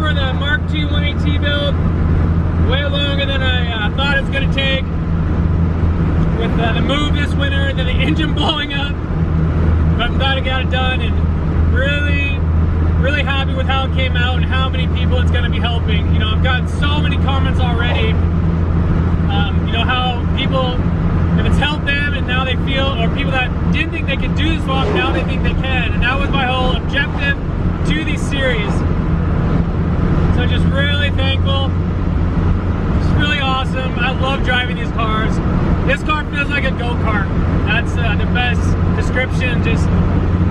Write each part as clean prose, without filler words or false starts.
for the MK2 1.8t build. Way longer than I thought it was going to take. With the move this winter and then the engine blowing up. But I'm glad I got it done, and really happy with how it came out and how many people it's going to be helping. You know, I've gotten so many comments already. You know, how people, if it's helped them and now they feel, or people that didn't think they could do this walk, now they think they can. And that was my whole objective to these series. So just really thankful. It's really awesome. I love driving these cars. This car feels like a go-kart. That's the best description, just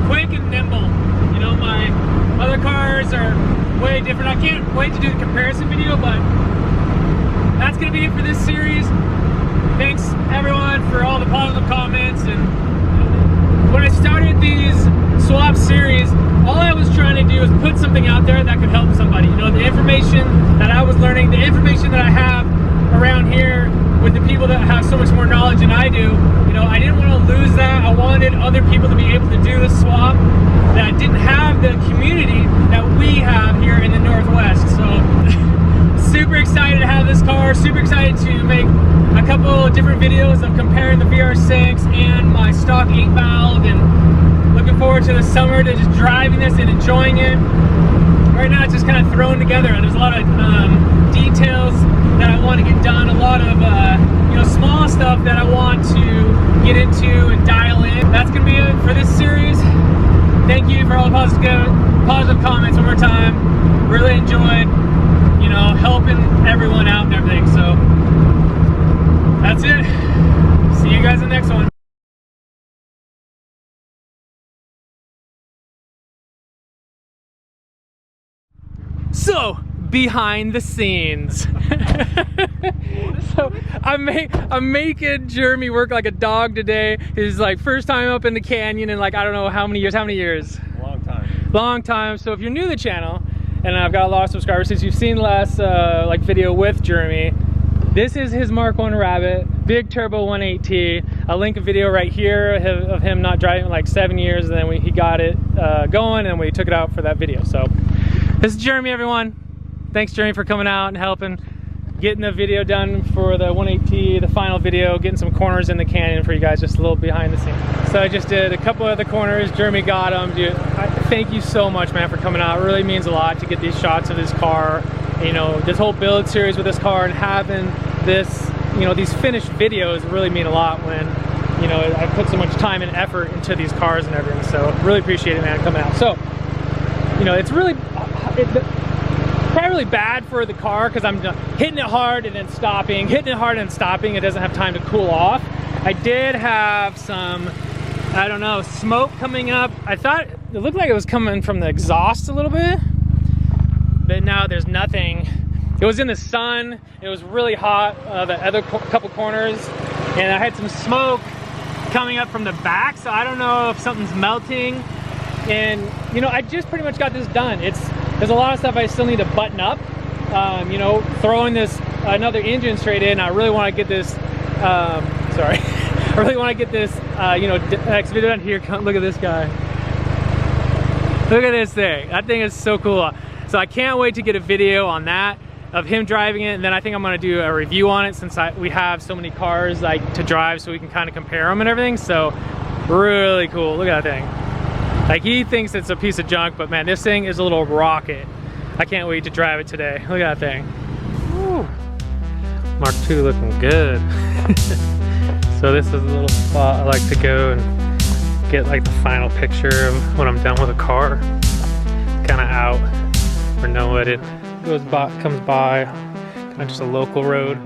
quick and nimble. You know, my other cars are way different. I can't wait to do the comparison video, but that's gonna be it for this series. Thanks everyone for all the positive comments. And when I started these swap series, all I was trying to do was put something out there that could help someone. wanted other people to be able to do the swap that didn't have the community that we have here in the Northwest. So super excited to have this car, super excited to make a couple different videos of comparing the VR6 and my stock 8-valve, and looking forward to the summer to just driving this and enjoying it. Right now it's just kind of thrown together. There's a lot of details that I want to get done, a lot of you know, small stuff that I want to get into and dial in. That's going to be it for this series. Thank you for all the positive comments one more time. Really enjoyed, you know, helping everyone out and everything. So that's it. See you guys in the next one. So, behind the scenes. So I'm making Jeremy work like a dog today. His like first time up in the canyon in like, I don't know how many years. Long time. So if you're new to the channel, and I've got a lot of subscribers since you've seen the last like video with Jeremy, this is his Mark 1 Rabbit, big turbo 1.8t. I'll link a video right here of him not driving like 7 years, and then he got it going and we took it out for that video. So this is Jeremy, everyone. Thanks, Jeremy, for coming out and helping getting the video done for the 1.8t, the final video, getting some corners in the canyon for you guys, just a little behind the scenes. So I just did a couple of the corners. Jeremy got them. Dude, thank you so much, man, for coming out. It really means a lot to get these shots of this car, you know, this whole build series with this car, and having this, you know, these finished videos really mean a lot when, you know, I put so much time and effort into these cars and everything. So really appreciate it, man, coming out. So, you know, it's really, probably really bad for the car because I'm hitting it hard and then stopping, hitting it hard and stopping. It doesn't have time to cool off. I did have some, I don't know, smoke coming up. I thought it looked like it was coming from the exhaust a little bit, but now there's nothing. It was in the sun. It was really hot, the other couple corners, and I had some smoke coming up from the back, so I don't know if something's melting. And you know, I just pretty much got this done. There's a lot of stuff I still need to button up. You know, throwing this another engine straight in, I really want to get this sorry, I really want to get this you know, next video done. Here, come look at this guy. Look at this thing. That thing is so cool. So I can't wait to get a video on that of him driving it, and then I think I'm going to do a review on it since we have so many cars like to drive, so we can kind of compare them and everything. So really cool. Look at that thing. Like, he thinks it's a piece of junk, but man, this thing is a little rocket. I can't wait to drive it today. Look at that thing. Woo. Mark II looking good. So this is a little spot I like to go and get like the final picture of when I'm done with a car. Kind of out, or know what it goes by, comes by, kind of just a local road.